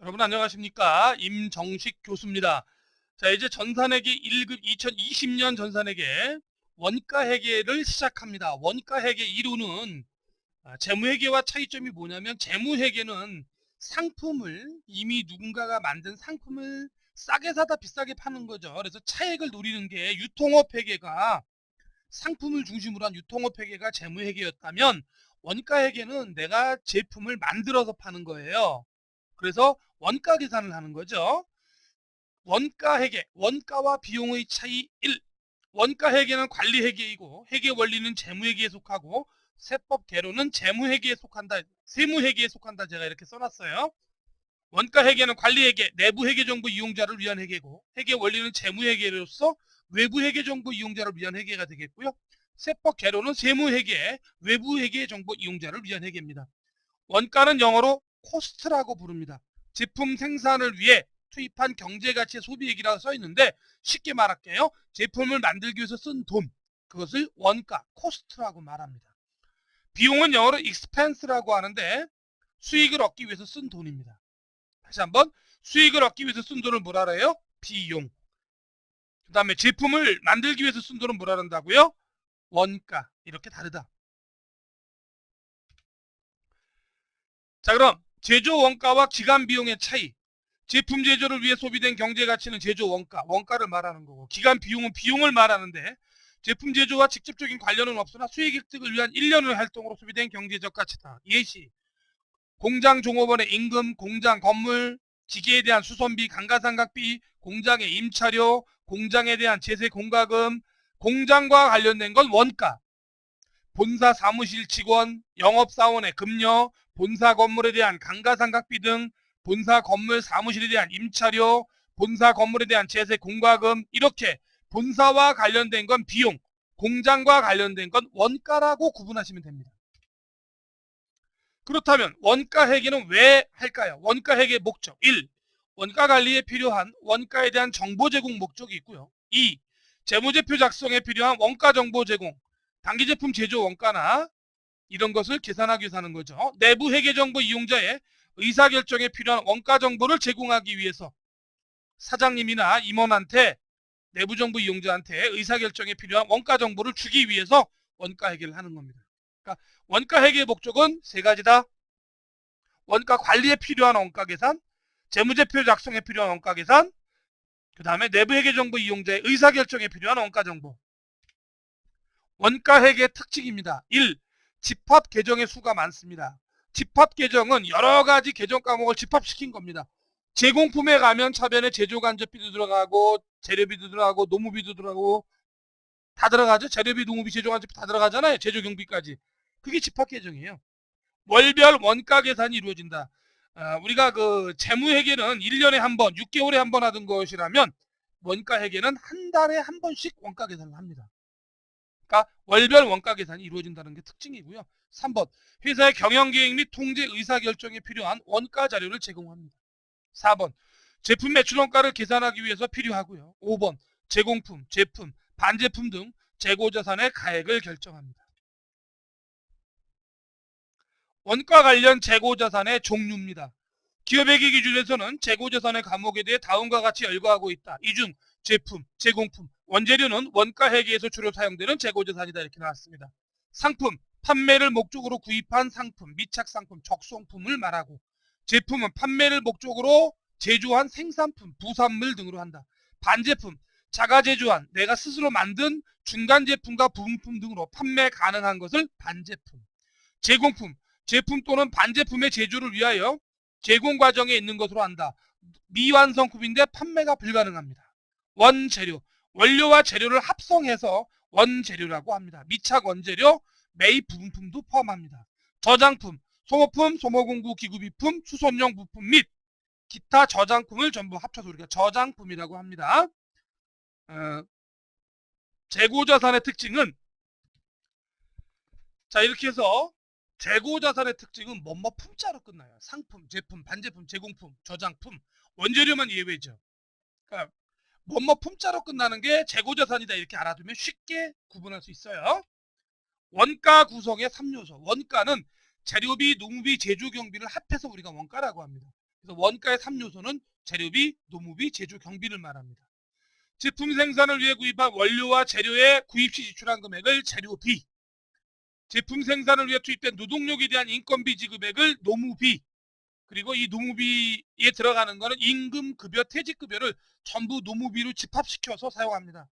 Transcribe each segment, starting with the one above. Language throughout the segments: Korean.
여러분 안녕하십니까? 임정식 교수입니다. 자, 이제 전산회계 1급 2020년 전산회계 원가회계를 시작합니다. 원가회계 이론은 재무회계와 차이점이 뭐냐면 재무회계는 상품을 이미 누군가가 만든 상품을 싸게 사다 비싸게 파는 거죠. 그래서 차액을 노리는 게 유통업회계가 상품을 중심으로 한 유통업회계가 재무회계였다면 원가회계는 내가 제품을 만들어서 파는 거예요. 그래서 원가 계산을 하는 거죠. 원가 회계, 원가와 비용의 차이 1. 원가 회계는 관리 회계이고 회계 원리는 재무 회계에 속하고 세법 개론은 재무 회계에 속한다. 세무 회계에 속한다. 제가 이렇게 써놨어요. 원가 회계는 관리 회계, 내부 회계 정보 이용자를 위한 회계고 회계 원리는 재무 회계로서 외부 회계 정보 이용자를 위한 회계가 되겠고요. 세법 개론은 세무 회계, 외부 회계 정보 이용자를 위한 회계입니다. 원가는 영어로 코스트라고 부릅니다. 제품 생산을 위해 투입한 경제가치의 소비액이라고 써 있는데 쉽게 말할게요. 제품을 만들기 위해서 쓴 돈, 그것을 원가, 코스트라고 말합니다. 비용은 영어로 expense라고 하는데 수익을 얻기 위해서 쓴 돈입니다. 다시 한번 수익을 얻기 위해서 쓴 돈을 뭐라 그래요? 비용. 그 다음에 제품을 만들기 위해서 쓴 돈은 뭐라 한다고요? 원가. 이렇게 다르다. 자, 그럼 제조 원가와 기간 비용의 차이. 제품 제조를 위해 소비된 경제가치는 제조 원가, 원가를 말하는 거고 기간 비용은 비용을 말하는데 제품 제조와 직접적인 관련은 없으나 수익 획득을 위한 일련의 활동으로 소비된 경제적 가치다. 예시, 공장 종업원의 임금, 공장 건물, 기계에 대한 수선비, 감가상각비, 공장의 임차료, 공장에 대한 제세 공과금, 공장과 관련된 건 원가, 본사 사무실 직원, 영업사원의 급여, 본사 건물에 대한 감가상각비 등 본사 건물 사무실에 대한 임차료, 본사 건물에 대한 제세 공과금, 이렇게 본사와 관련된 건 비용, 공장과 관련된 건 원가라고 구분하시면 됩니다. 그렇다면 원가 회계는 왜 할까요? 원가 회계 목적 1. 원가 관리에 필요한 원가에 대한 정보 제공 목적이 있고요. 2. 재무제표 작성에 필요한 원가 정보 제공, 단기제품 제조 원가나 이런 것을 계산하기 위해서 하는 거죠. 내부 회계정보 이용자의 의사결정에 필요한 원가 정보를 제공하기 위해서 사장님이나 임원한테 내부정보 이용자한테 의사결정에 필요한 원가 정보를 주기 위해서 원가 회계를 하는 겁니다. 그러니까 원가 회계의 목적은 세 가지다. 원가 관리에 필요한 원가 계산, 재무제표 작성에 필요한 원가 계산, 그 다음에 내부 회계정보 이용자의 의사결정에 필요한 원가 정보. 원가 회계의 특징입니다. 1. 집합 계정의 수가 많습니다. 집합 계정은 여러 가지 계정 과목을 집합시킨 겁니다. 제공품에 가면 차변에 제조간접비도 들어가고 재료비도 들어가고 노무비도 들어가고 다 들어가죠. 재료비, 노무비, 제조간접비 다 들어가잖아요. 제조경비까지. 그게 집합 계정이에요. 월별 원가 계산이 이루어진다. 우리가 그 재무회계는 1년에 한 번, 6개월에 한 번 하던 것이라면 원가 회계는 한 달에 한 번씩 원가 계산을 합니다. 그러니까 월별 원가 계산이 이루어진다는 게 특징이고요. 3번, 회사의 경영계획 및 통제 의사결정에 필요한 원가 자료를 제공합니다. 4번, 제품 매출 원가를 계산하기 위해서 필요하고요. 5번, 제공품, 제품, 반제품 등 재고자산의 가액을 결정합니다. 원가 관련 재고자산의 종류입니다. 기업회계 기준에서는 재고자산의 과목에 대해 다음과 같이 열거하고 있다. 이 중 제품, 제공품, 원재료는 원가 회계에서 주로 사용되는 재고자산이다. 이렇게 나왔습니다. 상품, 판매를 목적으로 구입한 상품, 미착상품, 적송품을 말하고 제품은 판매를 목적으로 제조한 생산품, 부산물 등으로 한다. 반제품, 자가 제조한 내가 스스로 만든 중간 제품과 부품품 등으로 판매 가능한 것을 반제품. 제공품, 제품 또는 반제품의 제조를 위하여 제공 과정에 있는 것으로 한다. 미완성품인데 판매가 불가능합니다. 원재료, 원료와 재료를 합성해서 원재료라고 합니다. 미착 원재료, 매입 부품도 포함합니다. 저장품, 소모품, 소모공구 기구비품, 수선용 부품 및 기타 저장품을 전부 합쳐서 우리가 저장품이라고 합니다. 재고자산의 특징은 자, 이렇게 해서 재고자산의 특징은 뭐뭐 품자로 끝나요. 상품, 제품, 반제품, 제공품, 저장품, 원재료만 예외죠. 그러니까 뭐뭐 품자로 끝나는 게 재고자산이다 이렇게 알아두면 쉽게 구분할 수 있어요. 원가 구성의 3요소. 원가는 재료비, 농비, 제조 경비를 합해서 우리가 원가라고 합니다. 그래서 원가의 3요소는 재료비, 노무비, 제조 경비를 말합니다. 제품 생산을 위해 구입한 원료와 재료의 구입 시 지출한 금액을 재료비, 제품 생산을 위해 투입된 노동력에 대한 인건비 지급액을 노무비, 그리고 이 노무비에 들어가는 거는 임금, 급여, 퇴직급여를 전부 노무비로 집합시켜서 사용합니다.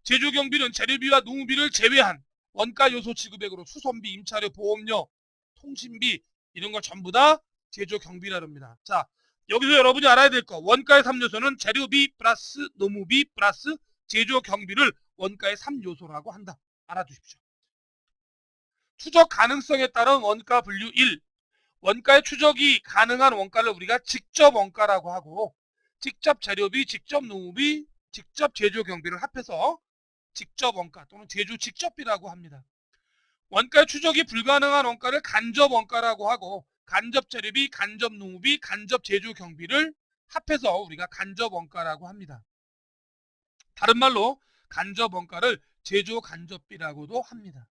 제조 경비는 재료비와 노무비를 제외한 원가 요소 지급액으로 수선비, 임차료, 보험료, 통신비 이런 걸 전부 다 제조 경비라 합니다. 자, 여기서 여러분이 알아야 될 거, 원가의 3요소는 재료비 플러스 노무비 플러스 제조 경비를 원가의 3요소라고 한다. 알아두십시오. 추적 가능성에 따른 원가 분류 1. 원가의 추적이 가능한 원가를 우리가 직접 원가라고 하고, 직접 재료비, 직접 노무비, 직접 제조 경비를 합해서 직접 원가 또는 제조 직접비라고 합니다. 원가의 추적이 불가능한 원가를 간접 원가라고 하고, 간접 재료비, 간접 노무비, 간접 제조 경비를 합해서 우리가 간접 원가라고 합니다. 다른 말로 간접 원가를 제조 간접비라고도 합니다.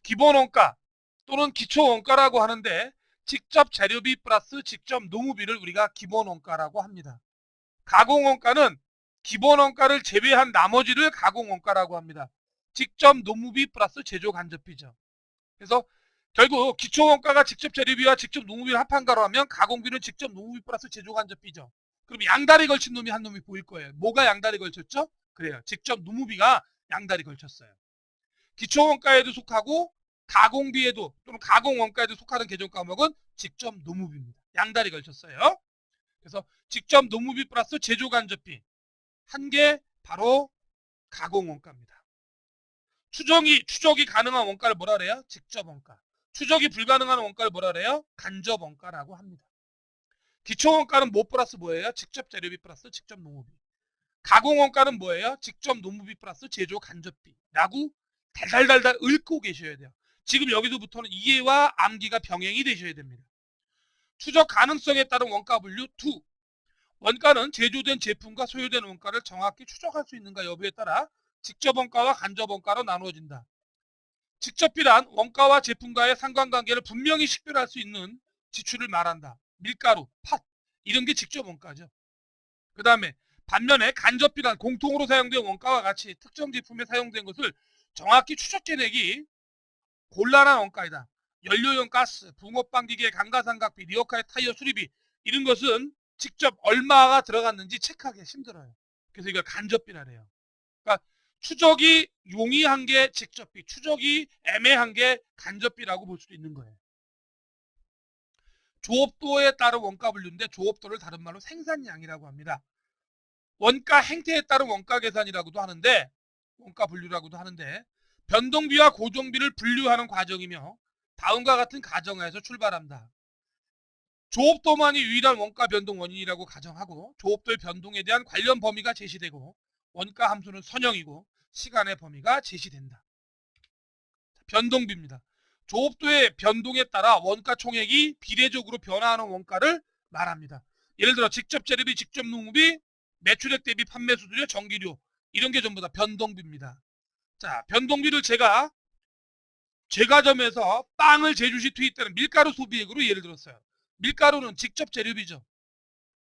기본 원가 또는 기초 원가라고 하는데, 직접 재료비 플러스 직접 노무비를 우리가 기본 원가라고 합니다. 가공 원가는 기본 원가를 제외한 나머지를 가공 원가라고 합니다. 직접 노무비 플러스 제조 간접비죠. 그래서 결국 기초 원가가 직접 재료비와 직접 노무비를 합한 거로 하면 가공비는 직접 노무비 플러스 제조 간접비죠. 그럼 양다리 걸친 놈이 한 놈이 보일 거예요. 뭐가 양다리 걸쳤죠? 그래요. 직접 노무비가 양다리 걸쳤어요. 기초 원가에도 속하고 가공비에도 또는 가공 원가에도 속하는 개정 과목은 직접 노무비입니다. 양다리 걸쳤어요. 그래서 직접 노무비 플러스 제조 간접비 한 개 바로 가공 원가입니다. 추적이 가능한 원가를 뭐라 그래요? 직접 원가. 추적이 불가능한 원가를 뭐라 그래요? 간접 원가라고 합니다. 기초 원가는 뭐 플러스 뭐예요? 직접 재료비 플러스 직접 노무비. 가공 원가는 뭐예요? 직접 노무비 플러스 제조 간접비라고 달달달달 읊고 계셔야 돼요. 지금 여기서부터는 이해와 암기가 병행이 되셔야 됩니다. 추적 가능성에 따른 원가 분류 2. 원가는 제조된 제품과 소요된 원가를 정확히 추적할 수 있는가 여부에 따라 직접 원가와 간접 원가로 나누어진다. 직접비란 원가와 제품과의 상관관계를 분명히 식별할 수 있는 지출을 말한다. 밀가루, 팥 이런 게 직접 원가죠. 그 다음에 반면에 간접비란 공통으로 사용된 원가와 같이 특정 제품에 사용된 것을 정확히 추적해내기 곤란한 원가이다. 연료용 가스, 붕어빵 기계, 감가상각비, 리어카의 타이어 수리비 이런 것은 직접 얼마가 들어갔는지 체크하기 힘들어요. 그래서 이걸 간접비라 해요. 그러니까 추적이 용이한 게 직접비, 추적이 애매한 게 간접비라고 볼 수도 있는 거예요. 조업도에 따른 원가 분류인데 조업도를 다른 말로 생산량이라고 합니다. 원가 행태에 따른 원가 계산이라고도 하는데 원가 분류라고도 하는데 변동비와 고정비를 분류하는 과정이며 다음과 같은 가정하에서 출발한다. 조업도만이 유일한 원가 변동 원인이라고 가정하고 조업도의 변동에 대한 관련 범위가 제시되고 원가 함수는 선형이고 시간의 범위가 제시된다. 변동비입니다. 조업도의 변동에 따라 원가 총액이 비례적으로 변화하는 원가를 말합니다. 예를 들어 직접 재료비, 직접 노무비, 매출액 대비 판매 수수료, 전기료 이런 게 전부 다 변동비입니다. 자, 변동비를 제가 제과점에서 빵을 제조시 투입되는 밀가루 소비액으로 예를 들었어요. 밀가루는 직접 재료비죠.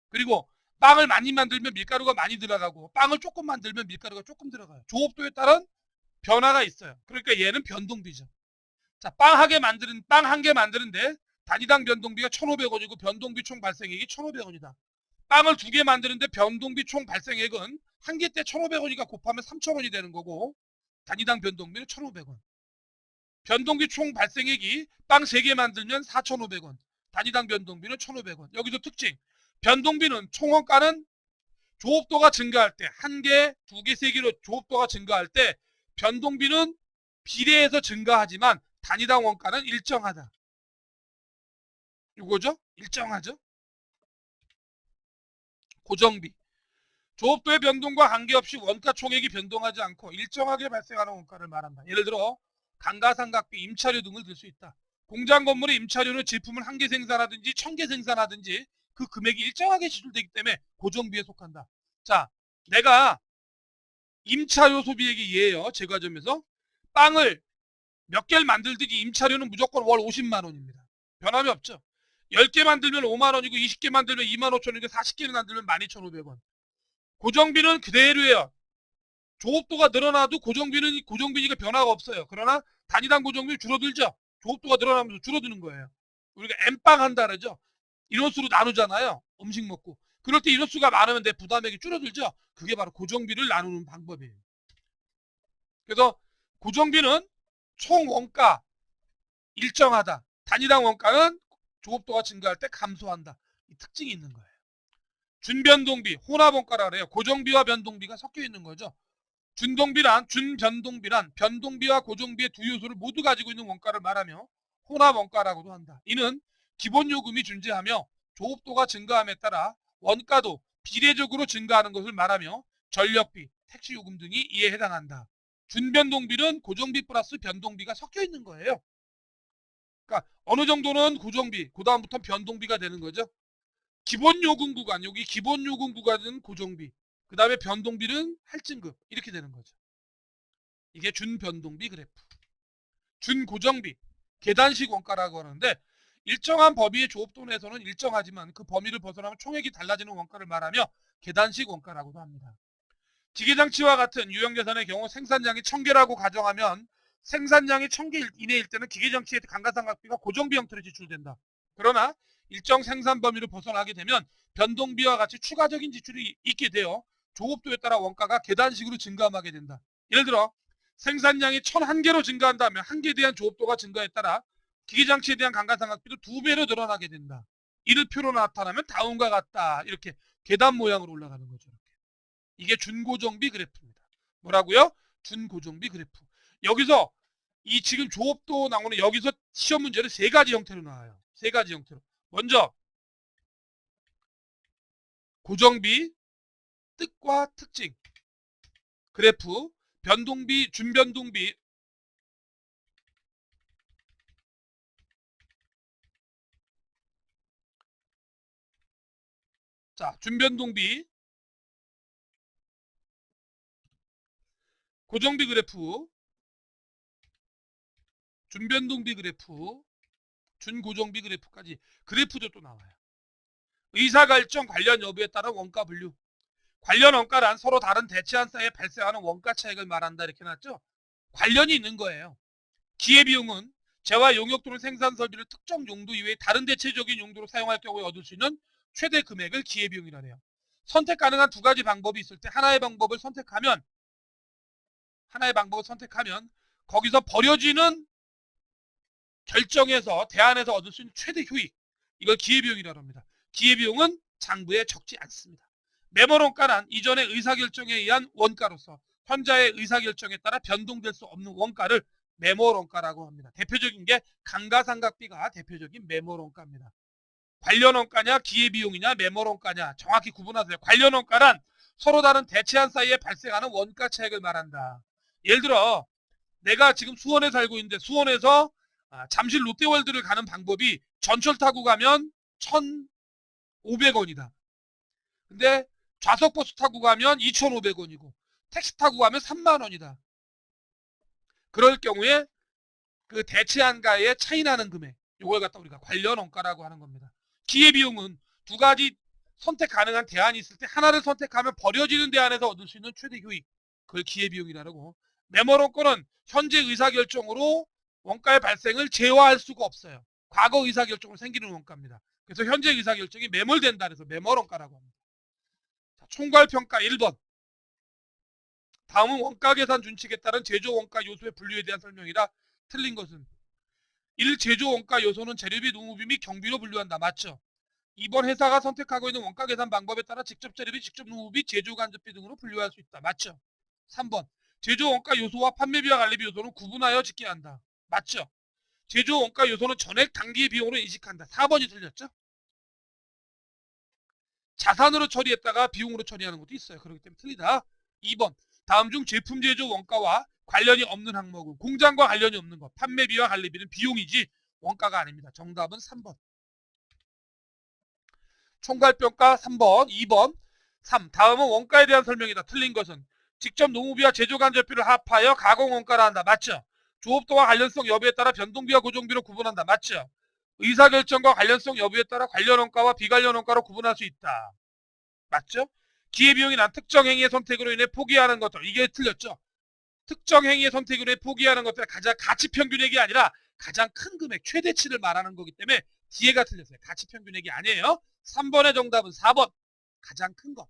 그리고 빵을 많이 만들면 밀가루가 많이 들어가고 빵을 조금 만들면 밀가루가 조금 들어가요. 조업도에 따른 변화가 있어요. 그러니까 얘는 변동비죠. 자, 빵 한 개 만드는데 단위당 변동비가 1,500원이고 변동비 총 발생액이 1,500원이다. 빵을 2개 만드는데 변동비 총 발생액은 한 개 때 1,500원이니까 곱하면 3,000원이 되는 거고 단위당 변동비는 1,500원. 변동비 총 발생액이 빵 3개 만들면 4,500원. 단위당 변동비는 1,500원. 여기서 특징. 변동비는 총원가는 조업도가 증가할 때 한 개, 2개, 3개로 조업도가 증가할 때 변동비는 비례해서 증가하지만 단위당 원가는 일정하다. 이거죠? 일정하죠? 고정비. 조업도의 변동과 관계없이 원가 총액이 변동하지 않고 일정하게 발생하는 원가를 말한다. 예를 들어 감가상각비, 임차료 등을 들 수 있다. 공장 건물의 임차료는 제품을 1개 생산하든지 1,000개 생산하든지 그 금액이 일정하게 지출되기 때문에 고정비에 속한다. 자, 내가 임차료 소비액이 얘예요. 제과점에서 빵을 몇 개를 만들든지 임차료는 무조건 월 50만 원입니다. 변함이 없죠. 10개 만들면 5만원이고 20개 만들면 25,000원이고 40개 만들면 12,500원. 고정비는 그대로예요. 조업도가 늘어나도 고정비니까 변화가 없어요. 그러나 단위당 고정비 줄어들죠. 조업도가 늘어나면서 줄어드는 거예요. 우리가 엠빵 한다 그러죠. 인원수로 나누잖아요. 음식 먹고. 그럴 때 인원수가 많으면 내 부담액이 줄어들죠. 그게 바로 고정비를 나누는 방법이에요. 그래서 고정비는 총 원가 일정하다. 단위당 원가는 조업도가 증가할 때 감소한다. 이 특징이 있는 거예요. 준변동비, 혼합원가라 그래요. 고정비와 변동비가 섞여 있는 거죠. 준변동비란 변동비와 고정비의 두 요소를 모두 가지고 있는 원가를 말하며 혼합원가라고도 한다. 이는 기본요금이 존재하며 조업도가 증가함에 따라 원가도 비례적으로 증가하는 것을 말하며 전력비, 택시요금 등이 이에 해당한다. 준변동비는 고정비 플러스 변동비가 섞여 있는 거예요. 그러니까 어느 정도는 고정비, 그 다음부터 변동비가 되는 거죠. 기본요금 구간, 여기 기본요금 구간은 고정비, 그 다음에 변동비는 할증금, 이렇게 되는 거죠. 이게 준변동비 그래프. 준고정비, 계단식 원가라고 하는데 일정한 범위의 조업도 내에서는 일정하지만 그 범위를 벗어나면 총액이 달라지는 원가를 말하며 계단식 원가라고도 합니다. 기계장치와 같은 유형자산의 경우 생산량이 1000개라고 가정하면 생산량이 1000개 이내일 때는 기계장치의 감가상각비가 고정비 형태로 지출된다. 그러나 일정 생산 범위를 벗어나게 되면 변동비와 같이 추가적인 지출이 있게 되어 조업도에 따라 원가가 계단식으로 증가하게 된다. 예를 들어 생산량이 1001개로 증가한다면 한 개에 대한 조업도가 증가에 따라 기계장치에 대한 감가상각비도 2배로 늘어나게 된다. 이를 표로 나타나면 다음과 같다. 이렇게 계단 모양으로 올라가는 거죠. 이게 준고정비 그래프입니다. 뭐라고요? 준고정비 그래프. 여기서 이 지금 조업도 나오는 여기서 시험 문제는 세 가지 형태로 나와요. 세 가지 형태로. 먼저 고정비, 뜻과 특징, 그래프, 변동비, 준변동비, 자, 준변동비, 고정비 그래프, 준변동비 그래프, 준고정비 그래프까지 그래프도 또 나와요. 의사결정 관련 여부에 따른 원가 분류. 관련 원가란 서로 다른 대체한 사이에 발생하는 원가 차익을 말한다 이렇게 놨죠. 관련이 있는 거예요. 기회비용은 재화 용역 또는 생산 설비를 특정 용도 이외에 다른 대체적인 용도로 사용할 경우에 얻을 수 있는 최대 금액을 기회비용이라 해요. 선택 가능한 두 가지 방법이 있을 때 하나의 방법을 선택하면 거기서 버려지는 결정에서 대안에서 얻을 수 있는 최대 효익, 이걸 기회비용이라고 합니다. 기회비용은 장부에 적지 않습니다. 매몰원가란 이전의 의사결정에 의한 원가로서 현재의 의사결정에 따라 변동될 수 없는 원가를 매몰원가라고 합니다. 대표적인 게 감가상각비가 대표적인 매몰원가입니다. 관련원가냐 기회비용이냐 매몰원가냐 정확히 구분하세요. 관련원가란 서로 다른 대체한 사이에 발생하는 원가 차익을 말한다. 예를 들어 내가 지금 수원에 살고 있는데 수원에서 잠실 롯데월드를 가는 방법이 전철 타고 가면 1,500원이다. 근데 좌석버스 타고 가면 2,500원이고 택시 타고 가면 3만원이다. 그럴 경우에 그 대체한가에 차이 나는 금액, 이걸 갖다 우리가 관련 원가라고 하는 겁니다. 기회비용은 두 가지 선택 가능한 대안이 있을 때 하나를 선택하면 버려지는 대안에서 얻을 수 있는 최대 효익, 그걸 기회비용이라고. 매몰원가는 현재 의사결정으로 원가의 발생을 제어할 수가 없어요. 과거 의사결정으로 생기는 원가입니다. 그래서 현재 의사결정이 매몰된다 해서 매몰원가라고 합니다. 자, 총괄평가 1번. 다음은 원가계산 준칙에 따른 제조원가 요소의 분류에 대한 설명이라 틀린 것은 1. 제조원가 요소는 재료비, 노무비 및 경비로 분류한다. 맞죠? 2번 회사가 선택하고 있는 원가계산 방법에 따라 직접 재료비, 직접 노무비, 제조간접비 등으로 분류할 수 있다. 맞죠? 3번 제조원가 요소와 판매비와 관리비 요소는 구분하여 짓게 한다. 맞죠? 제조원가 요소는 전액 단기의 비용으로 인식한다. 4번이 틀렸죠? 자산으로 처리했다가 비용으로 처리하는 것도 있어요. 그렇기 때문에 틀리다. 2번 다음 중 제품 제조 원가와 관련이 없는 항목은 공장과 관련이 없는 것, 판매비와 관리비는 비용이지 원가가 아닙니다. 정답은 3번. 총괄평가 3번, 2번, 3. 다음은 원가에 대한 설명이다. 틀린 것은 직접 노무비와 제조간접비를 합하여 가공원가라 한다. 맞죠? 조업도와 관련성 여부에 따라 변동비와 고정비로 구분한다. 맞죠? 의사결정과 관련성 여부에 따라 관련 원가와 비관련 원가로 구분할 수 있다. 맞죠? 기회비용이 난 특정 행위의 선택으로 인해 포기하는 것들. 이게 틀렸죠? 특정 행위의 선택으로 인해 포기하는 것들 가장 가치평균액이 아니라 가장 큰 금액 최대치를 말하는 거기 때문에 뒤에가 틀렸어요. 가치평균액이 아니에요. 3번의 정답은 4번 가장 큰 것.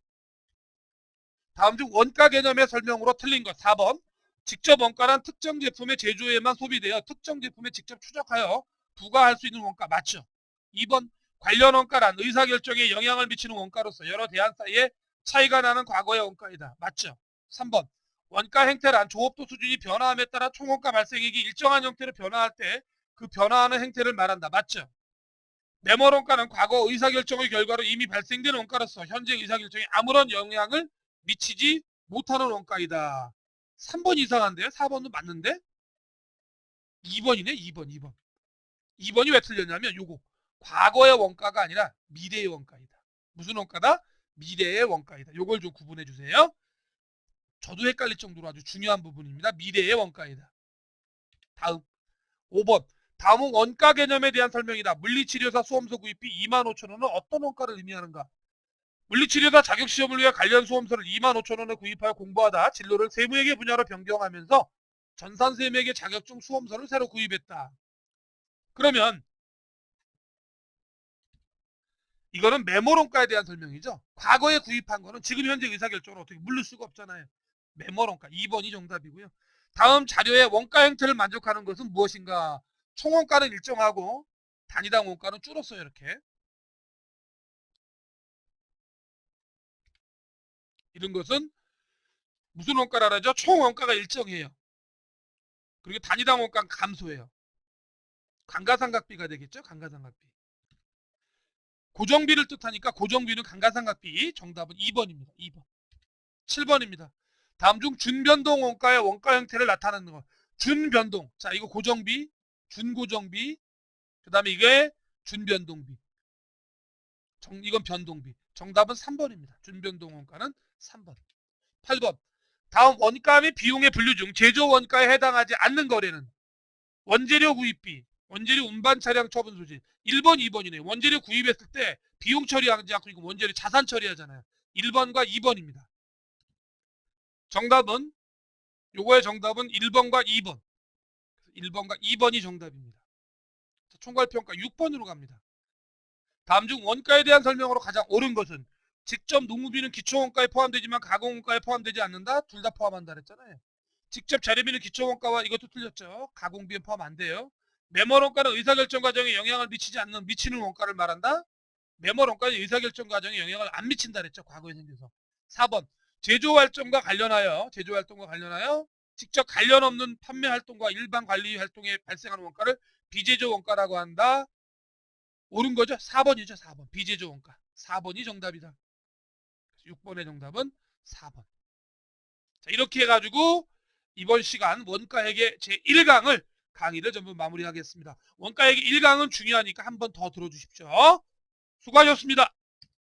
다음 중 원가 개념의 설명으로 틀린 것 4번. 직접 원가란 특정 제품의 제조에만 소비되어 특정 제품에 직접 추적하여 부과할 수 있는 원가 맞죠? 2번 관련 원가란 의사결정에 영향을 미치는 원가로서 여러 대안 사이에 차이가 나는 과거의 원가이다. 맞죠? 3번 원가 행태란 조업도 수준이 변화함에 따라 총원가 발생액이 일정한 형태로 변화할 때 그 변화하는 행태를 말한다. 맞죠? 매몰 원가는 과거 의사결정의 결과로 이미 발생된 원가로서 현재 의사결정에 아무런 영향을 미치지 못하는 원가이다. 3번 이상한데요? 4번도 맞는데? 2번이네 2번 2번이 왜 틀렸냐면 요거 과거의 원가가 아니라 미래의 원가이다. 무슨 원가다? 미래의 원가이다. 요걸 좀 구분해 주세요. 저도 헷갈릴 정도로 아주 중요한 부분입니다. 미래의 원가이다. 다음 5번 다음은 원가 개념에 대한 설명이다. 물리치료사 수험서 구입비 25,000원은 어떤 원가를 의미하는가? 물리치료사 자격시험을 위해 관련 수험서를 25,000원에 구입하여 공부하다 진로를 세무회계 분야로 변경하면서 전산세무회계 자격증 수험서를 새로 구입했다. 그러면 이거는 메모론가에 대한 설명이죠. 과거에 구입한 거는 지금 현재 의사결정을 어떻게 물릴 수가 없잖아요. 메모론가 2번이 정답이고요. 다음 자료의 원가 형태를 만족하는 것은 무엇인가? 총원가는 일정하고 단위당 원가는 줄었어요. 이렇게. 이런 것은 무슨 원가라 하죠? 총원가가 일정해요. 그리고 단위당 원가는 감소해요. 감가상각비가 되겠죠? 감가상각비. 고정비를 뜻하니까 고정비는 감가상각비. 정답은 2번입니다. 2번. 7번입니다. 다음 중 준변동 원가의 원가 형태를 나타내는 것. 준변동. 자, 이거 고정비, 준고정비. 그 다음에 이게 준변동비. 이건 변동비. 정답은 3번입니다. 준변동 원가는 3번. 8번. 다음 원가 및 비용의 분류 중 제조 원가에 해당하지 않는 거래는 원재료 구입비, 원재료 운반 차량 처분 소지. 1번, 2번이네요. 원재료 구입했을 때 비용 처리하지 않고 이거 원재료 자산 처리하잖아요. 1번과 2번입니다. 정답은 요거의 정답은 1번과 2번. 1번과 2번이 정답입니다. 총괄평가 6번으로 갑니다. 다음 중 원가에 대한 설명으로 가장 옳은 것은 직접 농무비는 기초원가에 포함되지만 가공원가에 포함되지 않는다. 둘 다 포함한다 그랬잖아요. 직접 재료비는 기초원가와 이것도 틀렸죠. 가공비는 포함 안 돼요. 매몰원가는 의사결정 과정에 영향을 미치는 원가를 말한다. 매몰원가는 의사결정 과정에 영향을 안 미친다 그랬죠. 과거에 생겨서. 4번 제조활동과 관련하여 직접 관련 없는 판매 활동과 일반 관리 활동에 발생하는 원가를 비제조 원가라고 한다. 옳은 거죠? 4번이죠. 4번. 비제조 원가. 4번이 정답이다. 6번의 정답은 4번. 자, 이렇게 해가지고 이번 시간 원가회계 제1강을 강의를 전부 마무리하겠습니다. 원가회계 1강은 중요하니까 한 번 더 들어주십시오. 수고하셨습니다.